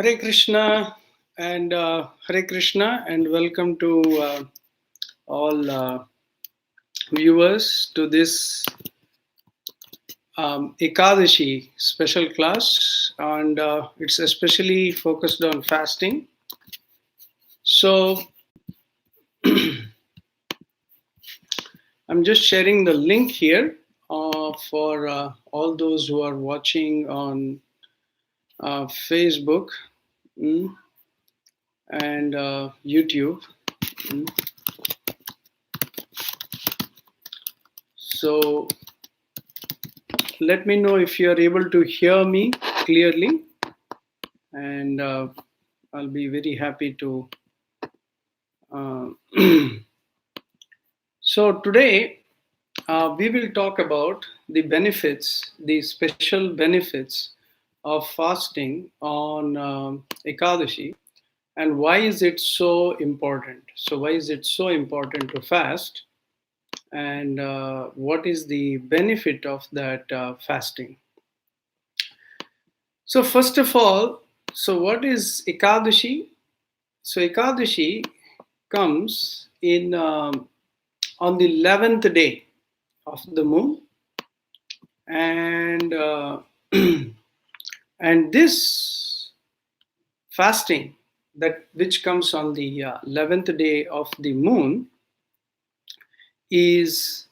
Hare Krishna and welcome to all viewers to this Ekadasi special class, and it's especially focused on fasting. So I'm just sharing the link here for all those who are watching on Facebook and YouTube. So let me know if you are able to hear me clearly, and I'll be very happy to. So today we will talk about the benefits, the special benefits of fasting on Ekadashi, and why is it so important? So why is it so important to fast? And what is the benefit of that fasting? So first of all, so what is Ekadashi? So Ekadashi comes in on the 11th day of the moon, and and this fasting that which comes on the 11th day of the moon is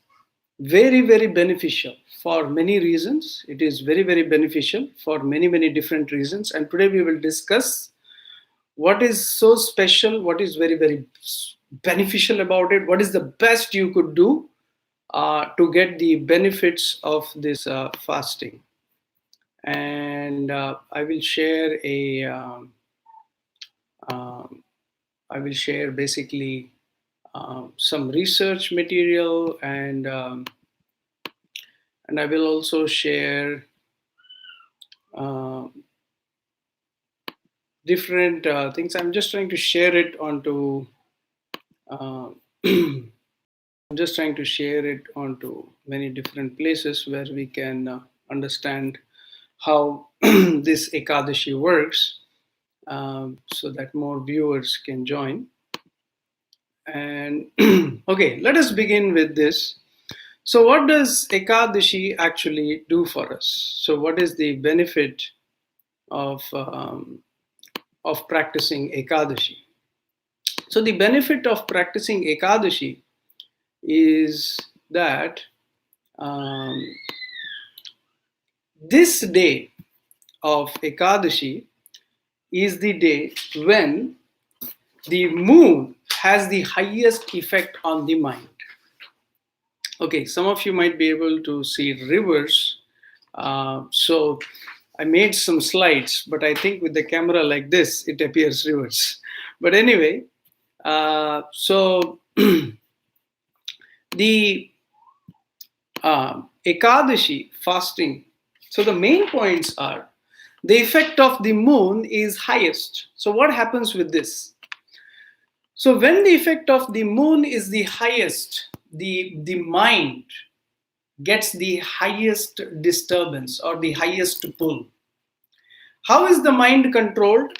very beneficial for many reasons. It is very beneficial for many different reasons, and today we will discuss what is so special, what is very beneficial about it, what is the best you could do to get the benefits of this fasting. And I will share basically some research material, and I will also share different things. I'm just trying to share it onto I'm just trying to share it onto many different places where we can understand how this Ekadashi works, so that more viewers can join. And okay, let us begin with this. So what does Ekadashi actually do for us? So what is the benefit of practicing Ekadashi? So the benefit of practicing Ekadashi is that this day of Ekadashi is the day when the moon has the highest effect on the mind. Okay, some of you might be able to see rivers. So I made some slides, but I think with the camera like this, it appears rivers. But anyway, so the Ekadashi fasting. So the main points are the effect of the moon is highest. So what happens with this? So when the effect of the moon is the highest, the mind gets the highest disturbance or the highest pull. How is the mind controlled?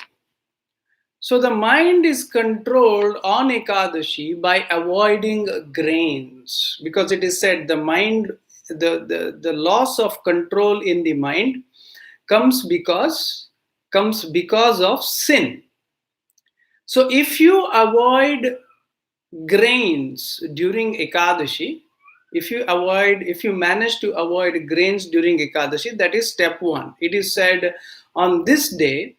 So the mind is controlled on Ekadashi by avoiding grains, because it is said the mind, the loss of control in the mind comes because of sin. So if you avoid grains during Ekadashi, if you manage to avoid grains during Ekadashi, that is step one. It is said on this day,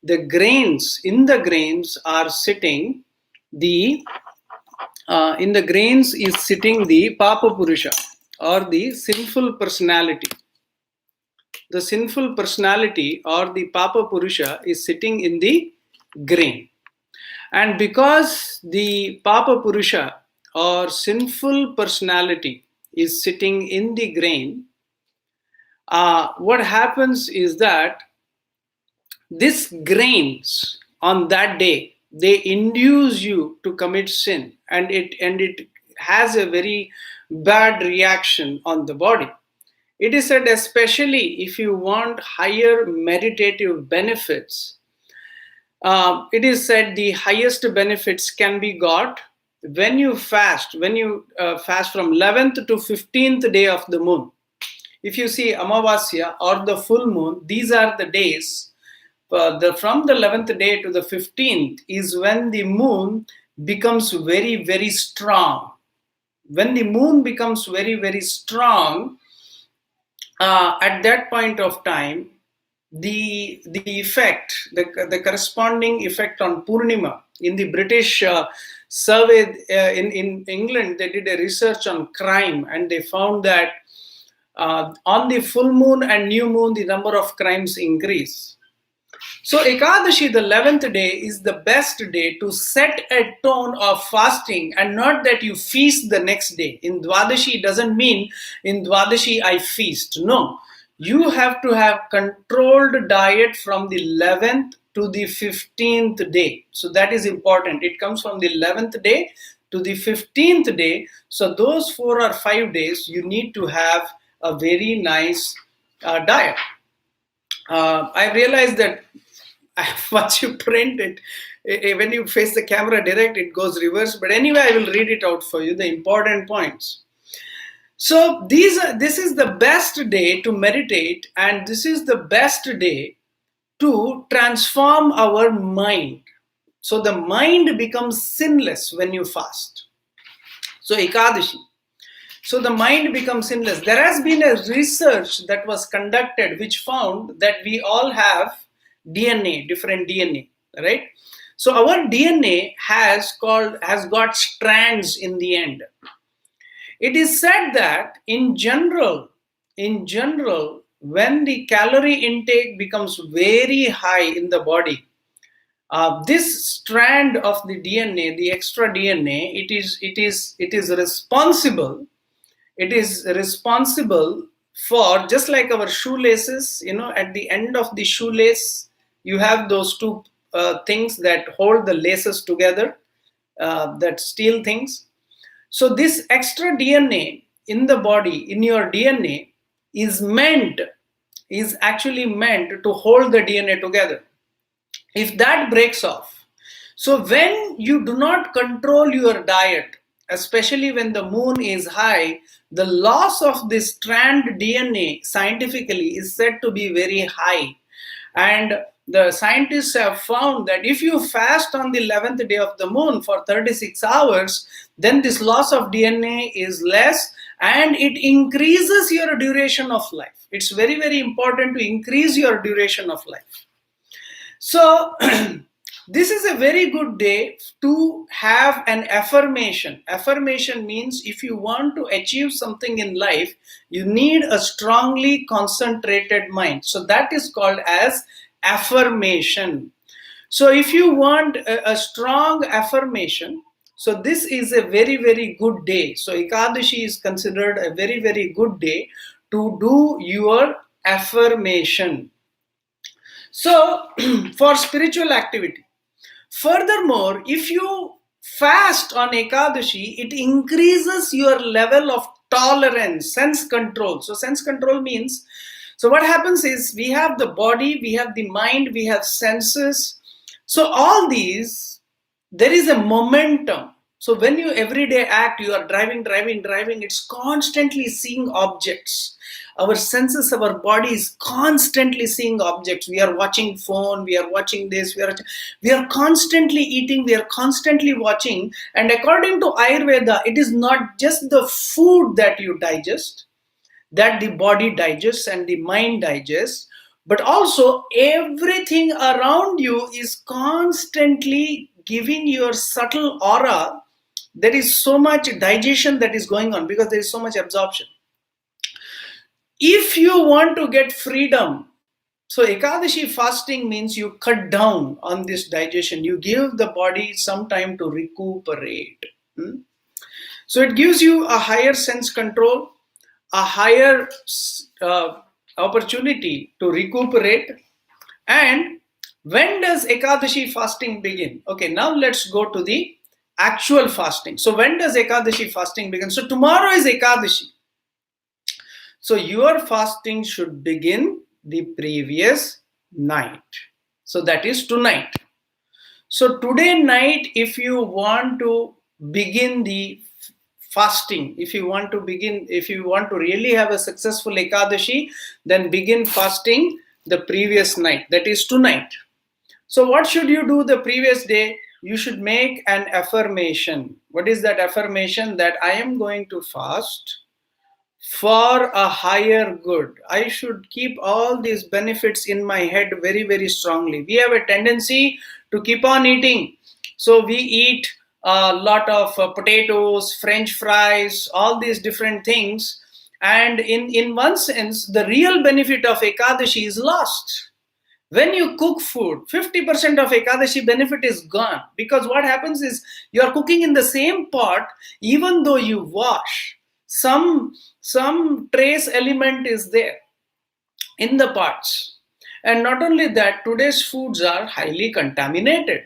in the grains are sitting the Papa Purusha, or the sinful personality. The sinful personality or the Papa Purusha is sitting in the grain. And because the Papa Purusha or sinful personality is sitting in the grain, what happens is that these grains on that day, they induce you to commit sin, and it has a very bad reaction on the body. It is said, especially if you want higher meditative benefits, It is said the highest benefits can be got when you fast, fast from 11th to 15th day of the moon. If you see Amavasya or the full moon, these are the days. From the 11th day to the 15th is when the moon becomes very, very strong. When the moon becomes very, very strong, at that point of time, the effect, the corresponding effect on Purnima in the British survey in England, they did a research on crime, and they found that on the full moon and new moon, the number of crimes increase. So Ekadashi, the 11th day, is the best day to set a tone of fasting, and not that you feast the next day. In Dwadashi, doesn't mean in Dwadashi I feast. No. You have to have controlled diet from the 11th to the 15th day. So that is important. It comes from the 11th day to the 15th day. So those 4 or 5 days, you need to have a very nice diet. I realized that once you print it, when you face the camera direct, it goes reverse. But anyway, I will read it out for you, the important points. So this is the best day to meditate, and this is the best day to transform our mind. So the mind becomes sinless when you fast. So Ekadashi. So the mind becomes sinless. There has been a research that was conducted which found that we all have DNA, different DNA, right? So our DNA has got strands in the end. It is said that in general, when the calorie intake becomes very high in the body, this strand of the DNA, the extra DNA, it is responsible. It is responsible for, just like our shoelaces, at the end of the shoelace, you have those two things that hold the laces together, that steel things. So this extra DNA in the body, in your DNA, is actually meant to hold the DNA together. If that breaks off, so when you do not control your diet, especially when the moon is high, the loss of this strand DNA scientifically is said to be very high. And the scientists have found that if you fast on the 11th day of the moon for 36 hours, then this loss of DNA is less, and it increases your duration of life. It's very, very important to increase your duration of life. So this is a very good day to have an affirmation. Affirmation means if you want to achieve something in life, you need a strongly concentrated mind. So that is called as affirmation. So if you want a strong affirmation, so this is a very, very good day. So Ekadashi is considered a very, very good day to do your affirmation. So for spiritual activity. Furthermore, if you fast on Ekadashi, it increases your level of tolerance, sense control. So sense control means, so what happens is we have the body, we have the mind, we have senses. So all these, there is a momentum. So when you everyday act, you are driving, it's constantly seeing objects. Our senses, our body is constantly seeing objects. We are watching phone, we are watching this, we are constantly eating, we are constantly watching. And according to Ayurveda, it is not just the food that you digest, that the body digests and the mind digests, but also everything around you is constantly giving your subtle aura. There is so much digestion that is going on because there is so much absorption. If you want to get freedom, so Ekadashi fasting means you cut down on this digestion. You give the body some time to recuperate. So it gives you a higher sense control, a higher opportunity to recuperate. And when does Ekadashi fasting begin? Okay, now let's go to the actual fasting. So when does Ekadashi fasting begin? So tomorrow is Ekadashi. So your fasting should begin the previous night. So that is tonight. So today night, if you want to begin the fasting, if you want to really have a successful Ekadashi, then begin fasting the previous night, that is tonight. So what should you do the previous day? You should make an affirmation. What is that affirmation? That I am going to fast for a higher good. I should keep all these benefits in my head very, very strongly. We have a tendency to keep on eating. So we eat a lot of potatoes, French fries, all these different things. And in one sense, the real benefit of Ekadashi is lost. When you cook food, 50% of Ekadashi benefit is gone, because what happens is you are cooking in the same pot. Even though you wash, some trace element is there in the pots. And not only that, today's foods are highly contaminated,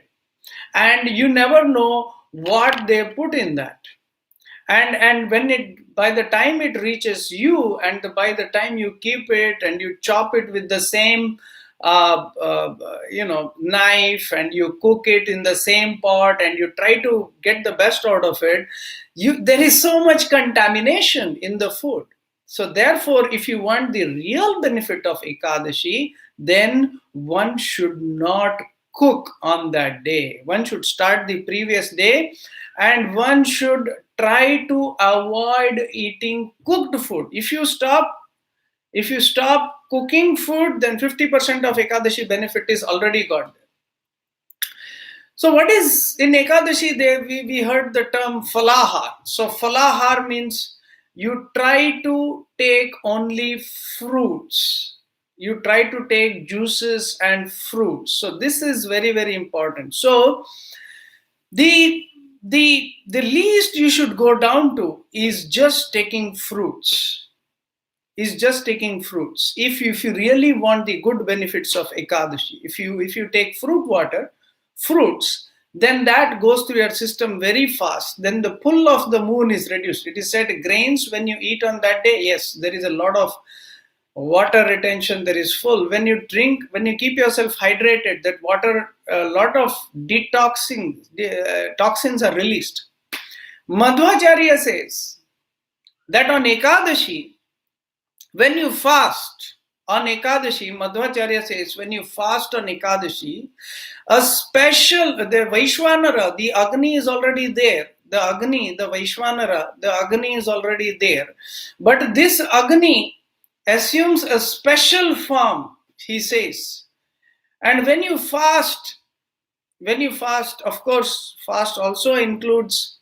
and you never know what they put in that. And when it, by the time it reaches you, and by the time you keep it and you chop it with the same knife, and you cook it in the same pot, and you try to get the best out of it, there is so much contamination in the food. So therefore, if you want the real benefit of Ekadashi, then one should not cook on that day. One should start the previous day, and one should try to avoid eating cooked food. If you stop cooking food, then 50% of Ekadashi benefit is already got there. So what is in Ekadashi? There we heard the term falahar. So falahar means you try to take only fruits. You try to take juices and fruits. So this is very, very important. So the least you should go down to is just taking fruits. If you really want the good benefits of Ekadashi, if you take fruits, then that goes through your system very fast. Then the pull of the moon is reduced. It is said grains, when you eat on that day, yes, there is a lot of water retention, there is full. When you drink, when you keep yourself hydrated, that water, a lot of toxins are released. Madhvacharya says that on Ekadashi, when you fast on Ekadashi, Madhvacharya says, when you fast on Ekadashi, the Vaishwanara, the Agni is already there. The Vaishwanara, the Agni is already there. But this Agni assumes a special form, he says. And when you fast, of course, fast also includes,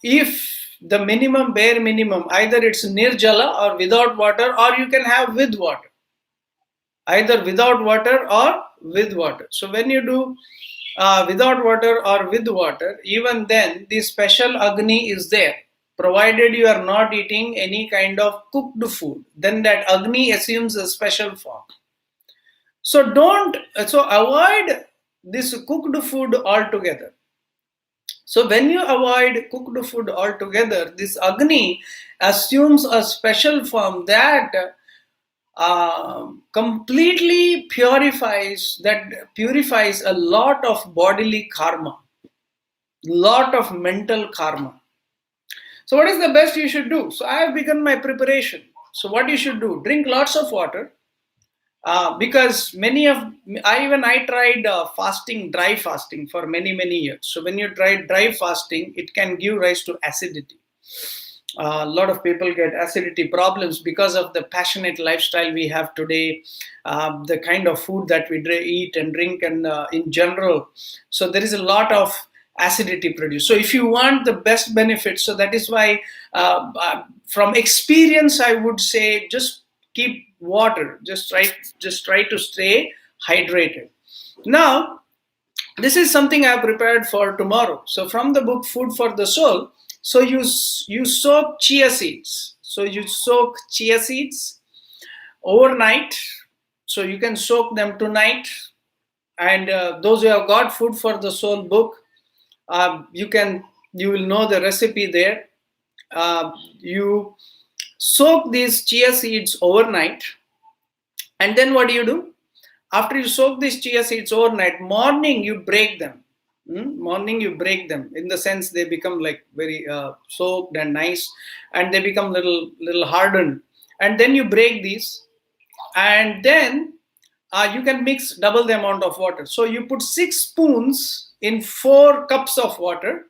if the bare minimum, either it's nirjala or without water, or you can have with water. Either without water or with water. So when you do without water or with water, even then the special Agni is there. Provided you are not eating any kind of cooked food, then that Agni assumes a special form. So avoid this cooked food altogether. So when you avoid cooked food altogether, this Agni assumes a special form that completely purifies a lot of bodily karma, lot of mental karma. So what is the best you should do? So I have begun my preparation. So what you should do? Drink lots of water. Because I tried dry fasting for many years. So when you try dry fasting, it can give rise to acidity. A lot of people get acidity problems because of the passionate lifestyle we have today, the kind of food that we eat and drink, and in general. So there is a lot of acidity produced. So if you want the best benefits, so that is why, from experience, I would say just keep water. Just try to stay hydrated. Now, this is something I have prepared for tomorrow. So from the book Food for the Soul, so you soak chia seeds. So you soak chia seeds overnight. So you can soak them tonight. And those who have got Food for the Soul book, you will know the recipe there. You soak these chia seeds overnight, and then what do? After you soak these chia seeds overnight, morning you break them. Morning you break them, in the sense they become like very soaked and nice, and they become little hardened. And then you break these, and then you can mix double the amount of water. So you put 6 spoons in 4 cups of water,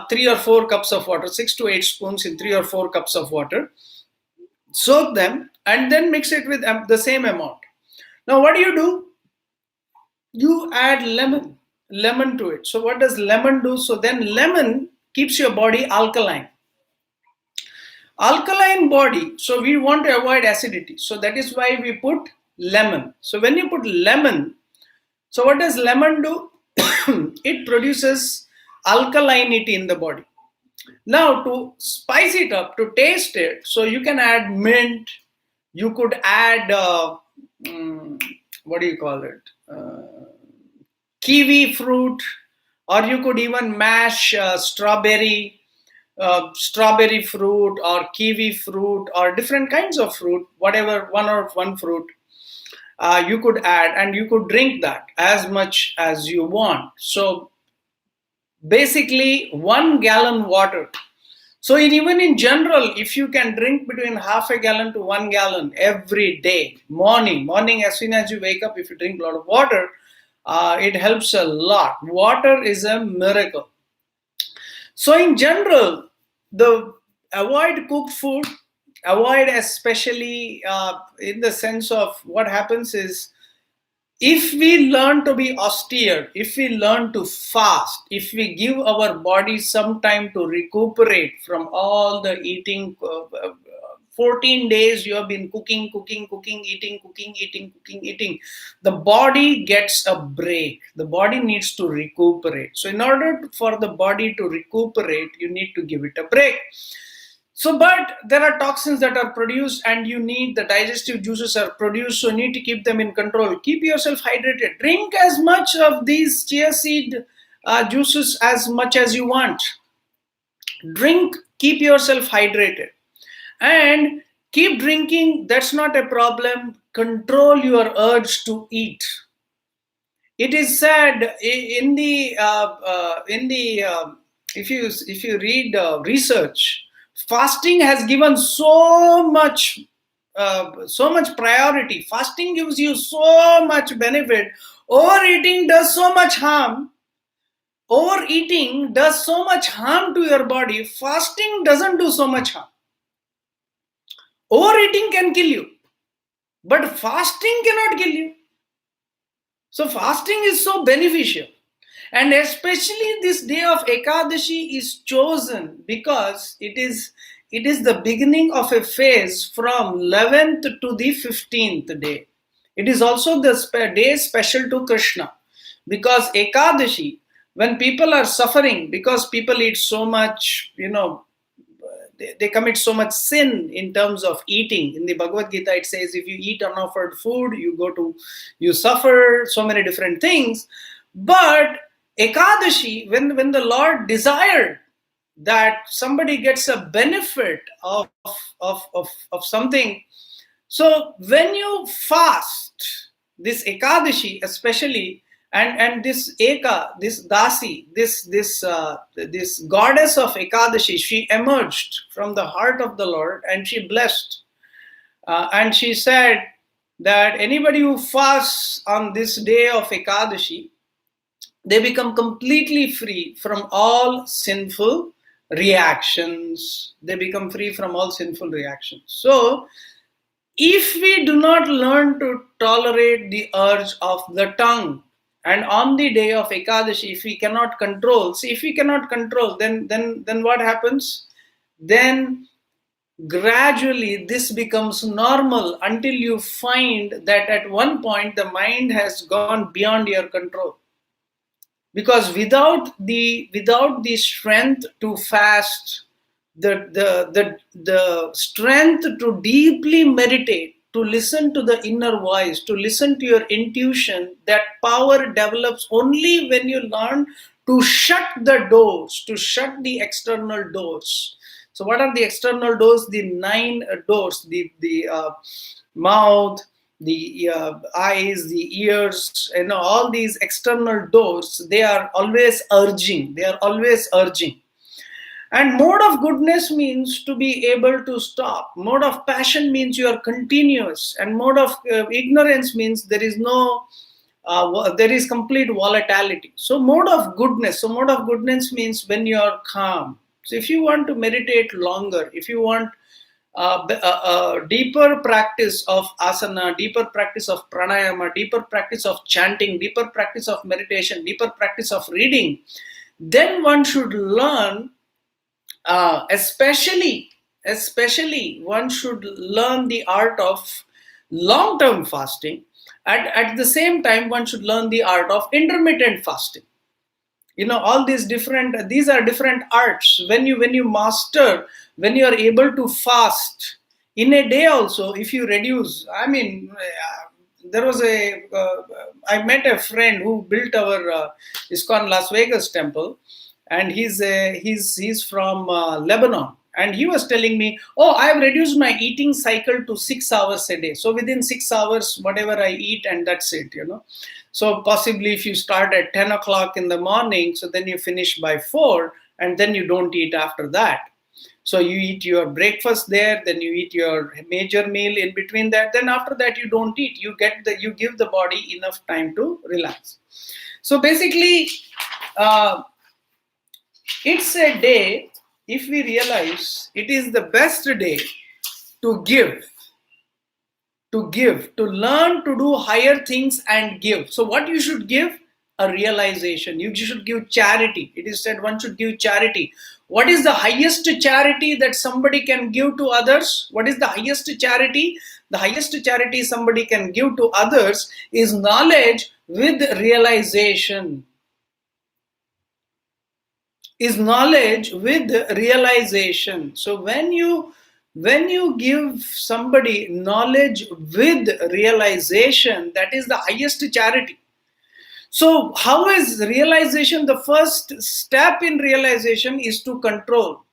3 or 4 cups of water, 6 to 8 spoons in 3 or 4 cups of water. Soak them and then mix it with the same amount. Now, what do? You add lemon to it. So, what does lemon do? So, then lemon keeps your body alkaline. Alkaline body, so we want to avoid acidity. So, that is why we put lemon. So, when you put lemon, so what does lemon do? It produces alkalinity in the body. Now, to spice it up, to taste it, so you can add mint, you could add, what do you call it? Kiwi fruit, or you could even mash strawberry fruit or kiwi fruit or different kinds of fruit, whatever, one fruit. You could add, and you could drink that as much as you want. So basically 1 gallon water. So even in general, if you can drink between half a gallon to 1 gallon every day, morning as soon as you wake up, if you drink a lot of water, it helps a lot. Water is a miracle. So in general, avoid cooked food, avoid, especially in the sense of what happens is, if we learn to be austere, if we learn to fast, if we give our body some time to recuperate from all the eating, 14 days you have been cooking, eating, the body gets a break. The body needs to recuperate. So in order for the body to recuperate, you need to give it a break. So, but there are toxins that are produced, and you need, the digestive juices are produced, so you need to keep them in control. Keep yourself hydrated. Drink as much of these chia seed juices as much as you want. Drink, keep yourself hydrated. And keep drinking, that's not a problem. Control your urge to eat. It is said in the if you read research, fasting has given so much priority. Fasting gives you so much benefit. Overeating does so much harm. Overeating does so much harm to your body. Fasting doesn't do so much harm. Overeating can kill you, but fasting cannot kill you. So fasting is so beneficial. And especially this day of Ekadasi is chosen because it is the beginning of a phase from 11th to the 15th day. It is also the day special to Krishna, because Ekadasi, when people are suffering, because people eat so much, they commit so much sin in terms of eating. In the Bhagavad Gita, it says if you eat unoffered food, you suffer so many different things. But Ekadashi, when the Lord desired that somebody gets a benefit of something, so when you fast, this Ekadashi especially, and this Eka, this Dasi, this goddess of Ekadashi, she emerged from the heart of the Lord and she blessed. And she said that anybody who fasts on this day of Ekadashi, they become completely free from all sinful reactions. They become free from all sinful reactions. So, if we do not learn to tolerate the urge of the tongue, and on the day of Ekadashi, if we cannot control, then what happens? Then gradually this becomes normal until you find that at one point the mind has gone beyond your control. Because without the strength to fast, the strength to deeply meditate, to listen to the inner voice, to listen to your intuition, that power develops only when you learn to shut the doors, to shut the external doors. So what are the external doors? The 9 doors, the mouth, the eyes, the ears, all these external doors, they are always urging. They are always urging. And mode of goodness means to be able to stop. Mode of passion means you are continuous. And mode of ignorance means there is no, there is complete volatility. So mode of goodness. So mode of goodness means when you are calm. So if you want to meditate longer, if you want deeper practice of asana, deeper practice of pranayama, deeper practice of chanting, deeper practice of meditation, deeper practice of reading, then one should learn, especially one should learn the art of long-term fasting. At the same time, one should learn the art of intermittent fasting. All these are different arts. When you master, when you are able to fast in a day also, if you reduce, there was I met a friend who built our ISKCON Las Vegas temple, and he's from Lebanon, and he was telling me, oh, I have reduced my eating cycle to 6 hours a day. So within 6 hours, whatever I eat, and that's it. So possibly if you start at 10 o'clock in the morning, so then you finish by 4, and then you don't eat after that. So you eat your breakfast there, then you eat your major meal in between that. Then after that you don't eat. You give the body enough time to relax. So basically, it's a day, if we realize, it is the best day to give, to learn to do higher things and give. So what you should give? A realization. You should give charity. It is said one should give charity. What is the highest charity that somebody can give to others? What is the highest charity? The highest charity somebody can give to others is knowledge with realization. Is knowledge with realization. So when you give somebody knowledge with realization, that is the highest charity. So how is realization? The first step in realization is to control.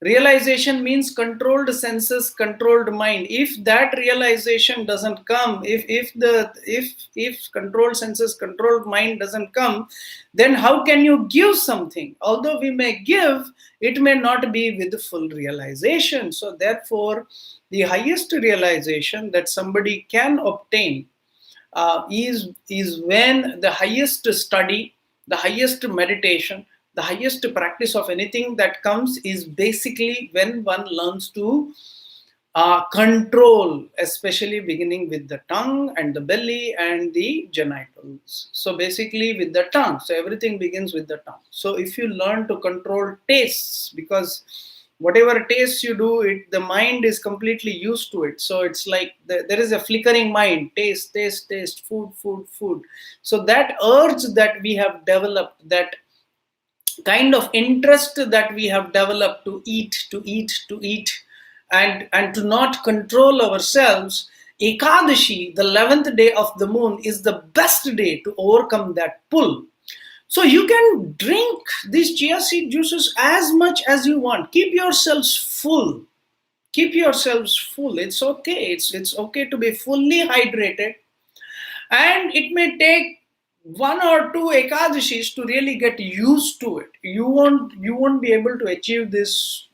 Realization means controlled senses, controlled mind. If that realization doesn't come, if controlled senses, controlled mind doesn't come, then how can you give something? Although we may give, it may not be with full realization. So therefore, the highest realization that somebody can obtain is when the highest study, the highest meditation, the highest practice of anything that comes is basically when one learns to control, especially beginning with the tongue and the belly and the genitals. So basically with the tongue. So everything begins with the tongue. So if you learn to control tastes, because whatever taste you do, the mind is completely used to it. So it's like there is a flickering mind. Taste, food. So that urge that we have developed, that kind of interest that we have developed to eat, and to not control ourselves, Ekadashi, the 11th day of the moon, is the best day to overcome that pull. So you can drink these chia seed juices as much as you want. Keep yourselves full. It's okay. It's okay to be fully hydrated. And it may take 1 or 2 ekadashis to really get used to it. You won't be able to achieve this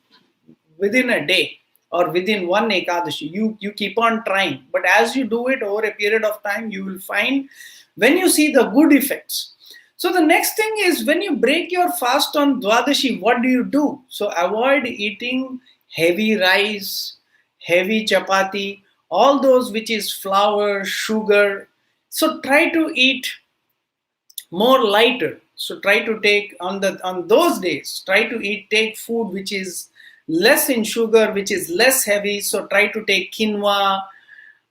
within a day or within 1 ekadashi. You keep on trying. But as you do it over a period of time, you will find when you see the good effects. So the next thing is, when you break your fast on Dwadashi, what do you do? So avoid eating heavy rice, heavy chapati, all those which is flour, sugar. So try to eat more lighter. So try to take on those days, take food which is less in sugar, which is less heavy. So try to take quinoa.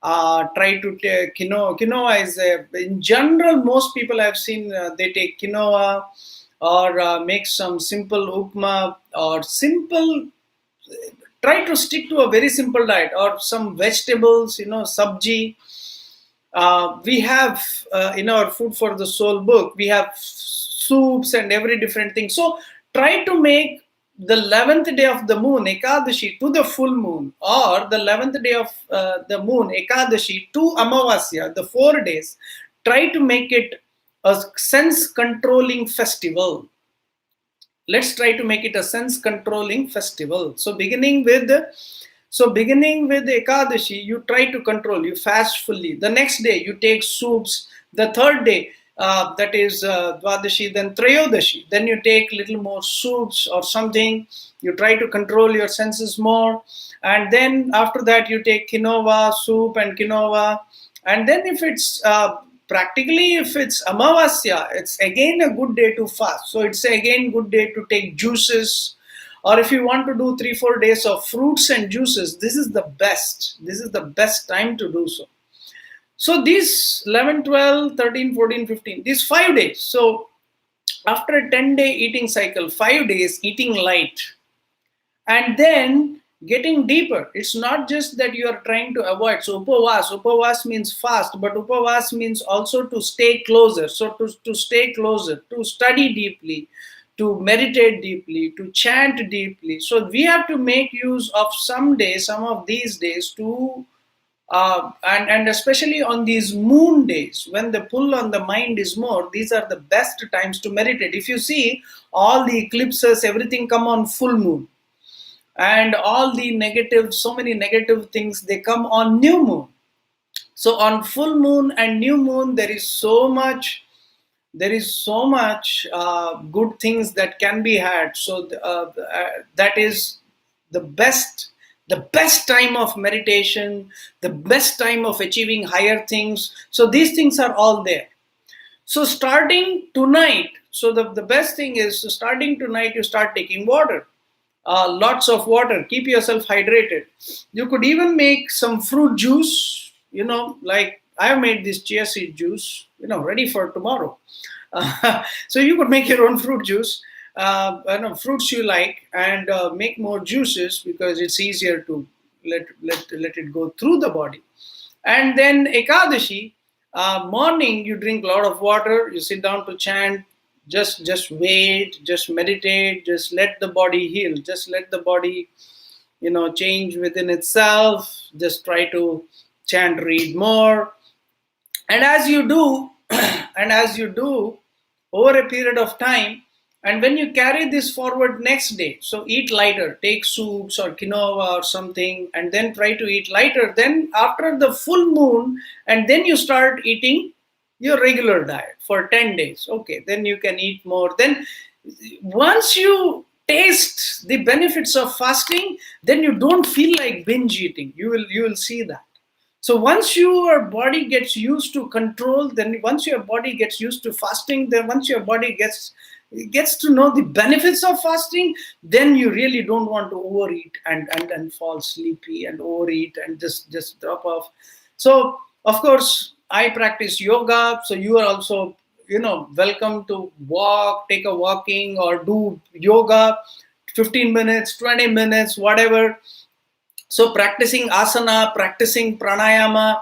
Try to take quinoa. Quinoa is in general, most people I've seen they take quinoa or make some simple upma or simple. Try to stick to a very simple diet or some vegetables, sabji. We have in our Food for the Soul book, we have soups and every different thing. So try to make the 11th day of the moon, Ekadashi, to the full moon, or the 11th day of the moon, Ekadashi, to Amavasya, the 4 days, try to make it a sense controlling festival. Let's try to make it a sense controlling festival. So beginning with Ekadashi, you try to control, you fast fully. The next day you take soups. The third day, that is Dwadashi, then Trayodashi, then you take little more soups or something. You try to control your senses more, and then after that you take quinoa soup and quinoa. And then if it's practically, if it's Amavasya, it's again a good day to fast. So it's again good day to take juices. Or if you want to do 3-4 days of fruits and juices, this is the best. This is the best time to do so. So these 11, 12, 13, 14, 15, these 5 days. So after a 10-day eating cycle, 5 days eating light, and then getting deeper. It's not just that you are trying to avoid. So upavas means fast, but upavas means also to stay closer. So to stay closer, to study deeply, to meditate deeply, to chant deeply. So we have to make use of some days, some of these days to and especially on these moon days when the pull on the mind is more, these are the best times to meditate. If you see all the eclipses, everything come on full moon, and all the negative, so many negative things, they come on new moon. So on full moon and new moon, there is so much good things that can be had. So that is the best time of meditation, the best time of achieving higher things. So these things are all there. So starting tonight, so the best thing is, so starting tonight, you start taking water. Lots of water, keep yourself hydrated. You could even make some fruit juice, like I have made this chia seed juice, ready for tomorrow. So you could make your own fruit juice, fruits you like, and make more juices, because it's easier to let it go through the body. And then Ekadashi, morning you drink a lot of water, you sit down to chant, just wait, just meditate, just let the body heal, just let the body change within itself. Just try to chant, read more. And as you do and as you do over a period of time, and when you carry this forward next day, so eat lighter, take soups or quinoa or something, and then try to eat lighter. Then after the full moon, and then you start eating your regular diet for 10 days. Okay, then you can eat more. Then once you taste the benefits of fasting, then you don't feel like binge eating. You will see that. So once your body gets used to control, then once your body gets used to fasting, then once your body gets to know the benefits of fasting, then you really don't want to overeat and fall sleepy and overeat and just drop off. So of course I practice yoga, so you are also welcome to take a walking or do yoga, 15 minutes, 20 minutes, whatever. So practicing asana, practicing pranayama,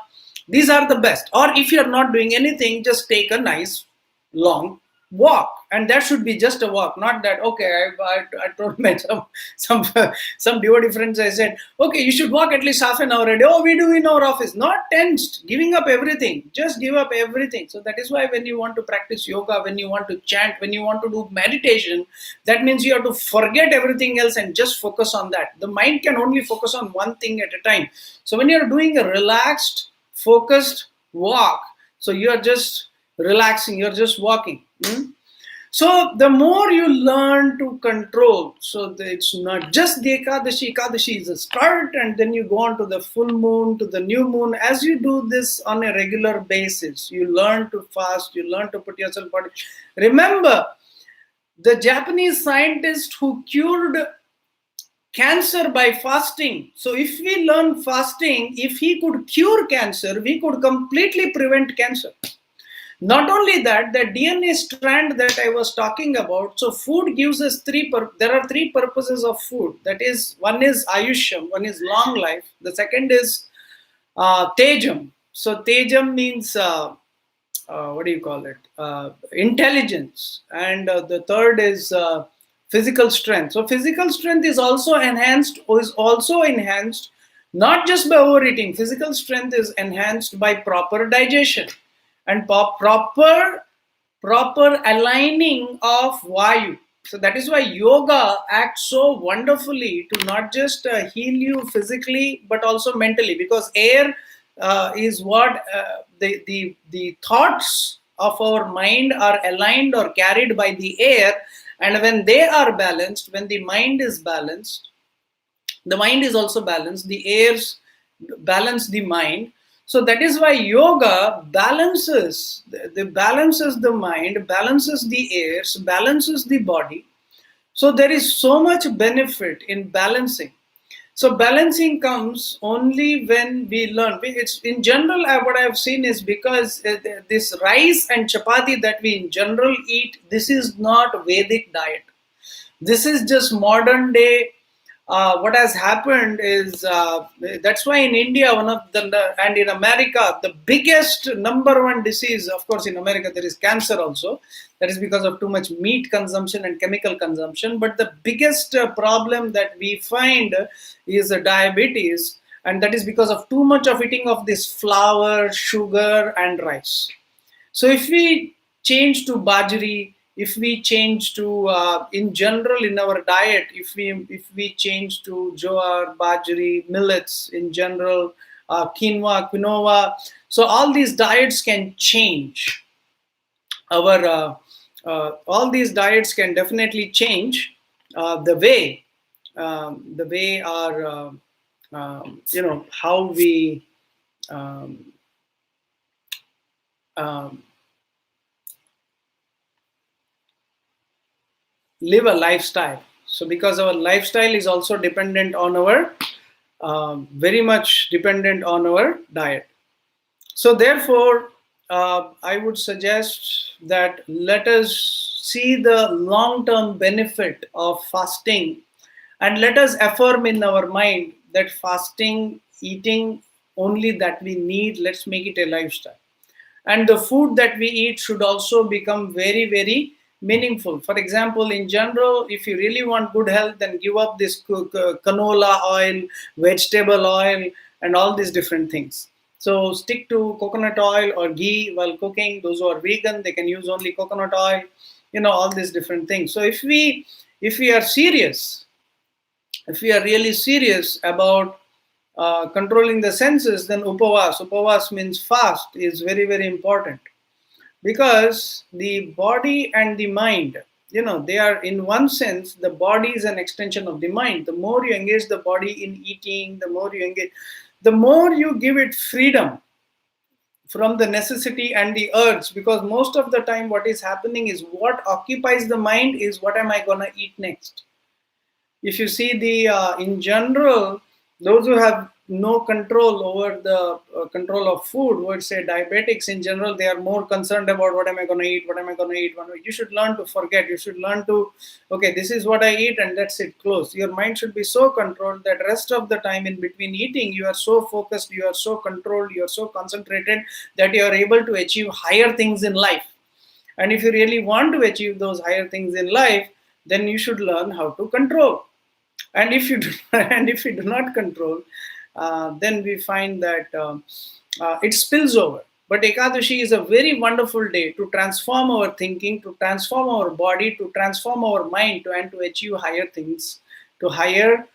these are the best. Or if you're not doing anything, just take a nice long walk, and that should be just a walk, not that. Okay, I told my some devotee friends, I said, okay, you should walk at least half an hour a day. Oh, we do in our office. Not tensed, giving up everything, just give up everything. So that is why when you want to practice yoga, when you want to chant, when you want to do meditation, that means you have to forget everything else and just focus on that. The mind can only focus on one thing at a time. So when you're doing a relaxed, focused walk, so you're just relaxing, you're just walking. So the more you learn to control, so it's not just the Ekadashi. Ekadashi is a start, and then you go on to the full moon, to the new moon. As you do this on a regular basis, you learn to fast, you learn to put yourself on. Remember, the Japanese scientist who cured cancer by fasting. So if we learn fasting, if he could cure cancer, we could completely prevent cancer. Not only that, the DNA strand that I was talking about, so food gives us there are three purposes of food. That is, one is ayusham, one is long life. The second is tejam. So tejam means, what do you call it? Intelligence. And the third is Physical strength. So physical strength is also enhanced not just by overeating. Physical strength is enhanced by proper digestion and proper aligning of vayu. So that is why yoga acts so wonderfully to not just heal you physically but also mentally, because air is what the thoughts of our mind are aligned or carried by the air, and when they are balanced, when the mind is balanced, the mind is also balanced, the airs balance the mind. So that is why yoga balances the mind, balances the airs, balances the body. So there is so much benefit in balancing. So balancing comes only when we learn. It's in general, what I've seen is because this rice and chapati that we in general eat, this is not Vedic diet. This is just modern day. What has happened is that's why in India, one of the and in America, the biggest number one disease, of course, in America there is cancer also. That is because of too much meat consumption and chemical consumption. But the biggest problem that we find is diabetes, and that is because of too much of eating of this flour, sugar, and rice. So if we change to bajri, if we change to in general in our diet, if we change to jowar, bajri, millets in general, quinoa, so all these diets can change our. All these diets can definitely change the way our how we um, um, live a lifestyle. So because our lifestyle is also dependent on our very much dependent on our diet. So therefore, I would suggest that let us see the long-term benefit of fasting, and let us affirm in our mind that fasting, eating only that we need, let's make it a lifestyle. And the food that we eat should also become very very meaningful. For example, in general, if you really want good health, then give up this canola oil, vegetable oil, and all these different things. So stick to coconut oil or ghee while cooking. Those who are vegan, they can use only coconut oil, all these different things. So if we are serious, if we are really serious about controlling the senses, then upavas means fast, is very very important, because the body and the mind, they are, in one sense, the body is an extension of the mind. The more you engage the body in eating, the more you give it freedom from the necessity and the urge, because most of the time what is happening is what occupies the mind is what am I going to eat next. If you see the in general, those who have no control over the control of food, would say diabetics in general, they are more concerned about what am I going to eat, what am I going to eat. You should learn to forget. You should learn to, okay, this is what I eat and that's it, close. Your mind should be so controlled that rest of the time in between eating, you are so focused, you are so controlled, you are so concentrated that you are able to achieve higher things in life. And if you really want to achieve those higher things in life, then you should learn how to control. And if you do, and if you do not control, then we find that it spills over. But Ekadashi is a very wonderful day to transform our thinking, to transform our body, to transform our mind, and to achieve higher things, to higher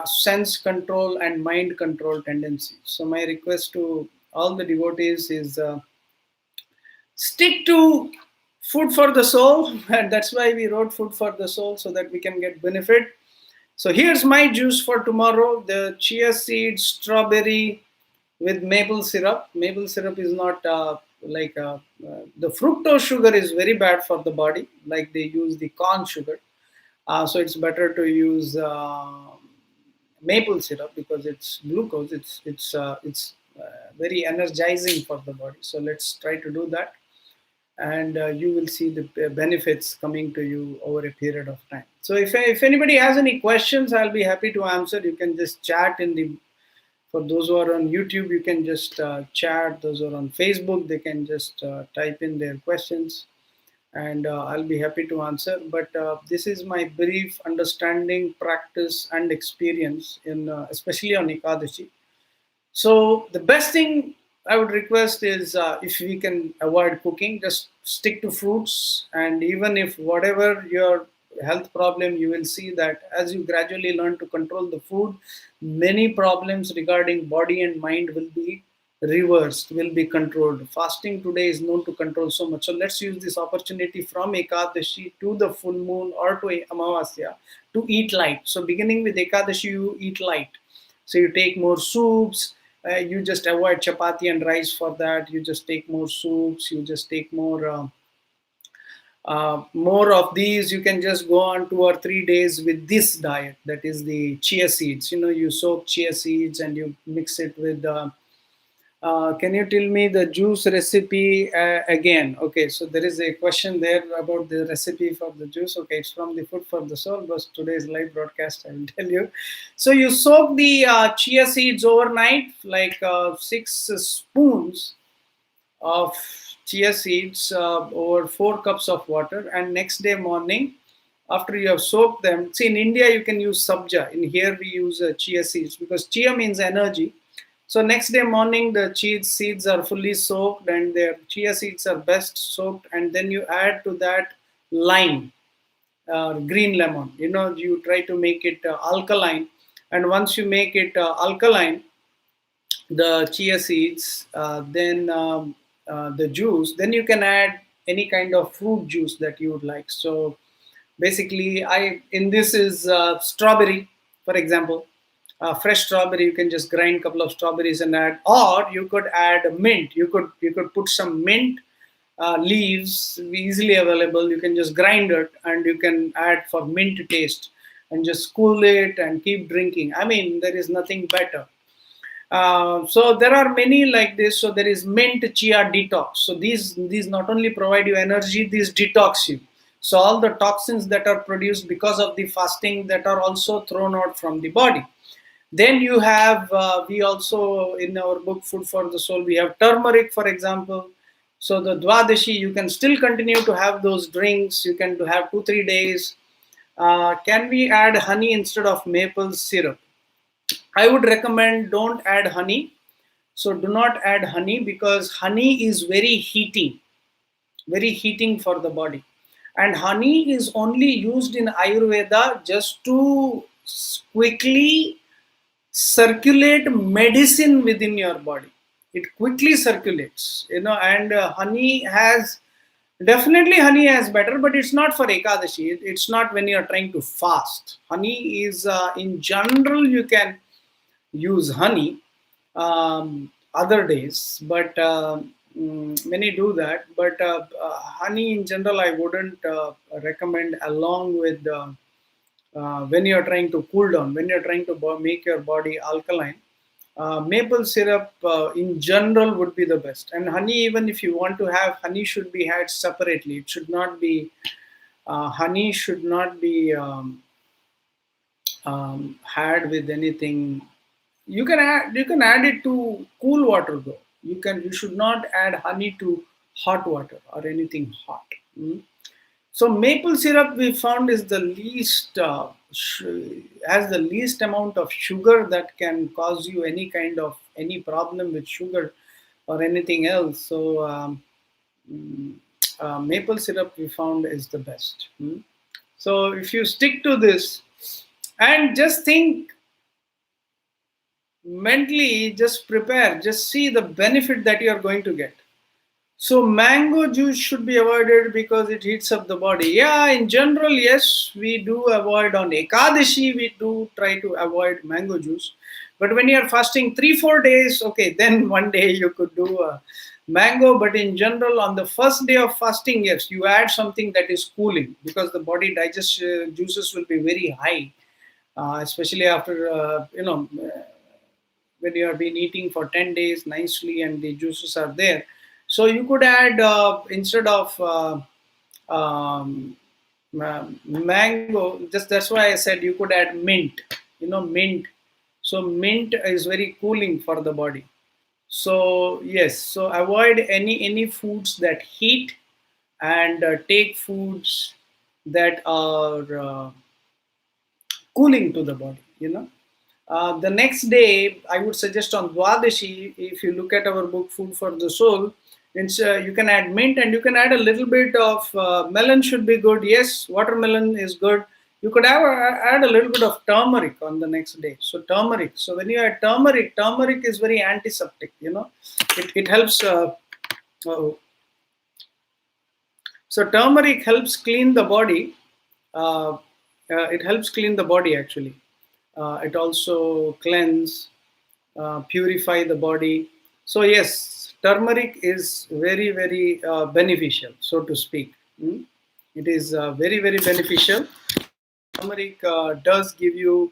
sense control and mind control tendencies. So my request to all the devotees is stick to food for the soul, and that's why we wrote food for the soul, so that we can get benefit. So here's my juice for tomorrow: the chia seed strawberry with maple syrup. Maple syrup is not the fructose sugar is very bad for the body, like they use the corn sugar. So it's better to use maple syrup because it's glucose. It's very energizing for the body. So let's try to do that, and you will see the benefits coming to you over a period of time. So if anybody has any questions, I'll be happy to answer. You can just chat in the, for those who are on YouTube, you can just chat. Those who are on Facebook, they can just type in their questions. and I'll be happy to answer. But this is my brief understanding, practice, and experience in especially on Ekadashi. So the best thing I would request is if we can avoid cooking, just stick to fruits. And even if whatever your health problem, you will see that as you gradually learn to control the food, many problems regarding body and mind will be reversed, will be controlled. Fasting today is known to control so much. So let's use this opportunity from Ekadashi to the full moon or to Amavasya to eat light. So beginning with Ekadashi, you eat light. So you take more soups. You just avoid chapati and rice for that. You just take more soups. You just take more of these. You can just go on 2 or 3 days with this diet. That is the chia seeds. You soak chia seeds and you mix it with. Can you tell me the juice recipe again? Okay, so there is a question there about the recipe for the juice. Okay, it's from the Food for the Soul, but today's live broadcast, I will tell you. So you soak the chia seeds overnight, like 6 spoons of chia seeds over 4 cups of water, and next day morning, after you have soaked them. See, in India you can use sabja. In here we use chia seeds because chia means energy. So next day morning the chia seeds are fully soaked and their chia seeds are best soaked, and then you add to that lime, green lemon. You try to make it alkaline, and once you make it alkaline, the chia seeds, then the juice, then you can add any kind of fruit juice that you would like. So basically, I in this is strawberry, for example. Fresh strawberry, you can just grind a couple of strawberries and add, or you could add mint. You could put some mint leaves, easily available. You can just grind it and you can add for mint taste, and just cool it and keep drinking. I mean, there is nothing better. So there are many like this. So there is mint chia detox. So these not only provide you energy, these detox you. So all the toxins that are produced because of the fasting, that are also thrown out from the body. Then you have, we also in our book Food for the Soul, we have turmeric, for example. So the Dwadashi, you can still continue to have those drinks. You can have 2-3 days. Can we add honey instead of maple syrup? I would recommend don't add honey. So do not add honey because honey is very heating for the body. And honey is only used in Ayurveda just to quickly circulate medicine within your body. It quickly circulates, and honey has better, but it's not for Ekadashi. It's not when you're trying to fast. Honey is, in general, you can use honey other days, but many do that. But honey in general, I wouldn't recommend along with when you're trying to cool down, when you're trying to make your body alkaline. Maple syrup in general would be the best, and honey, even if you want to have honey, should be had separately. It should not be honey should not be had with anything. You can add it to cool water though. You should not add honey to hot water or anything hot. So maple syrup, we found, is the least has the least amount of sugar that can cause you any problem with sugar or anything else. So maple syrup, we found, is the best. So if you stick to this and just think mentally, just prepare, just see the benefit that you are going to get. So mango juice should be avoided because it heats up the body. Yeah, in general, yes, we do avoid on Ekadashi. We do try to avoid mango juice. But when you are fasting 3-4 days, okay, then one day you could do a mango. But in general, on the first day of fasting, yes, you add something that is cooling because the body digest juices will be very high, especially after when you have been eating for 10 days nicely and the juices are there. So you could add, instead of mango, just that's why I said you could add mint. Mint. So mint is very cooling for the body. So yes, so avoid any foods that heat, and take foods that are cooling to the body, the next day, I would suggest on Dwadashi, if you look at our book Food for the Soul, you can add mint and you can add a little bit of melon should be good. Yes, watermelon is good. You could add a little bit of turmeric on the next day. So turmeric. So when you add turmeric, turmeric is very antiseptic. It helps. Uh, so turmeric helps clean the body. It helps clean the body actually. It also cleanse, purify the body. So yes, turmeric is very very beneficial, so to speak. It is very very beneficial. Turmeric does give you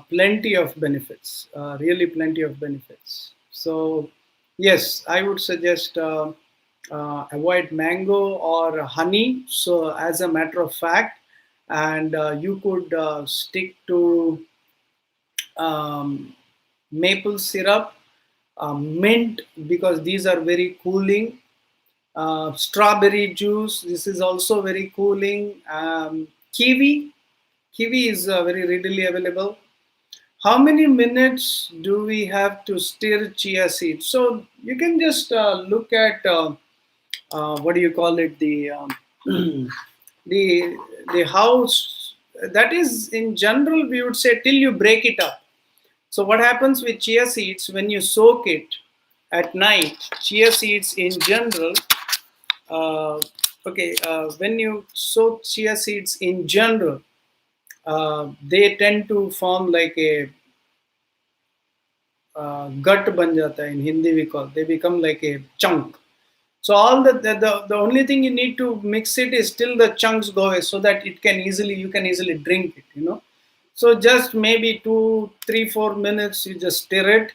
plenty of benefits, really plenty of benefits. So yes, I would suggest avoid mango or honey. So as a matter of fact, and you could stick to um, maple syrup, mint, because these are very cooling. Strawberry juice, this is also very cooling. Kiwi is very readily available. How many minutes do we have to stir chia seeds? So you can just look at what do you call it, the the house. That is, in general, we would say till you break it up. So what happens with chia seeds when you soak it at night? Chia seeds in general, when you soak chia seeds in general, they tend to form like a gut ban jata hai. In Hindi we call, they become like a chunk. So all the only thing you need to mix it is till the chunks go away, so that you can easily drink it. So just maybe 2 3 4 minutes you just stir it.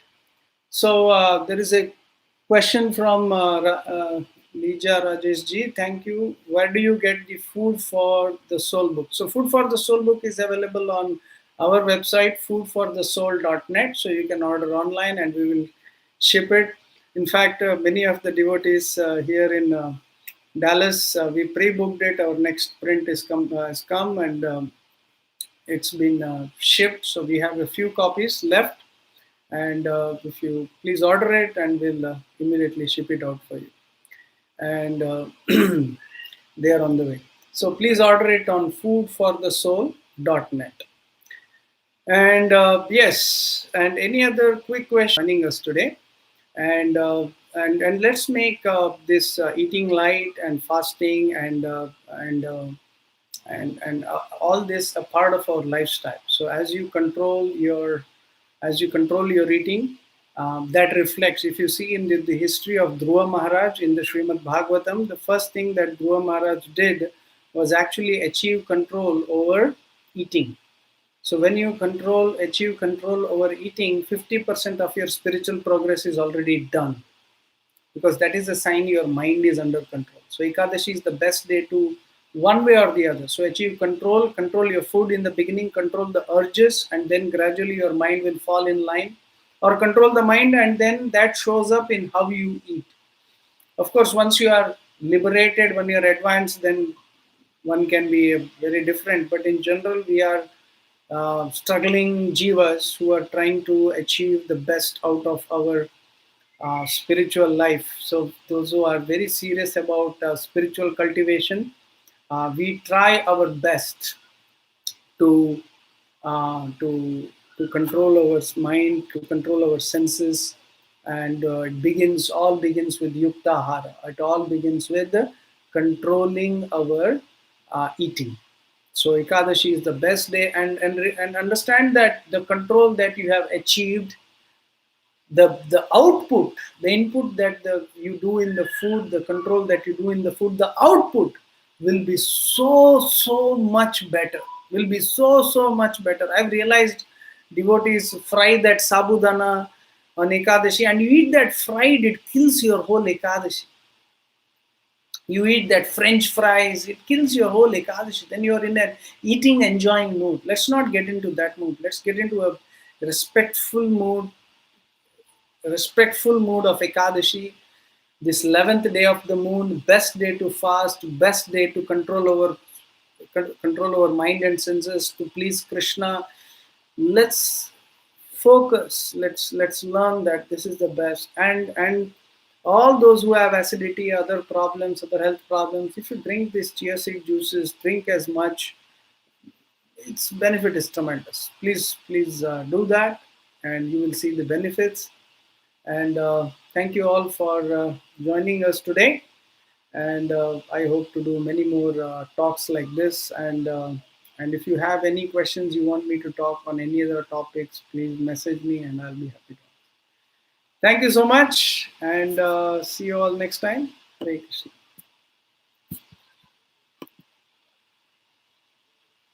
So there is a question from Lija Rajesh ji. Thank you. Where do you get the Food for the Soul book? So Food for the Soul book is available on our website, foodforthesoul.net. So you can order online and we will ship it. In fact, many of the devotees here in Dallas, we pre-booked it. Our next print has come and it's been shipped. So we have a few copies left, and if you please order it, and we'll immediately ship it out for you. And they are on the way. So please order it on foodforthesoul.net. And yes, and any other quick question joining us today, and and let's make this eating light and fasting and all this a part of our lifestyle. So as you control your eating, that reflects. If you see in the history of Dhruva Maharaj in the Srimad Bhagavatam, the first thing that Dhruva Maharaj did was actually achieve control over eating. So when you achieve control over eating, 50% of your spiritual progress is already done, because that is a sign your mind is under control. So Ekadashi is the best day to, one way or the other. So achieve control your food in the beginning, control the urges, and then gradually your mind will fall in line. Or control the mind, and then that shows up in how you eat. Of course, once you are liberated, when you're advanced, then one can be very different. But in general, we are struggling jivas who are trying to achieve the best out of our spiritual life. So those who are very serious about spiritual cultivation, we try our best to uh, to to control our mind, to control our senses, and all begins with yukta ahara. It all begins with controlling our eating. So Ekadashi is the best day, and understand that the control that you have achieved, the output, the input that you do in the food, the control that you do in the food, the output will be so much better. Will be so much better. I've realized devotees fry that sabudana on Ekadashi, and you eat that fried, it kills your whole Ekadashi. You eat that French fries, it kills your whole Ekadashi. Then you're in an eating, enjoying mood. Let's not get into that mood. Let's get into a respectful mood, of Ekadashi, This 11th day of the moon, best day to fast, best day to control our mind and senses, to please Krishna. Let's focus. Let's learn that this is the best. And all those who have acidity, other problems, other health problems, if you drink these chia seed juices, drink as much. Its benefit is tremendous. Please do that, and you will see the benefits. And thank you all for joining us today. And I hope to do many more talks like this. And if you have any questions you want me to talk on any other topics, please message me, and I'll be happy to. Thank you so much, and see you all next time. Hare Krishna.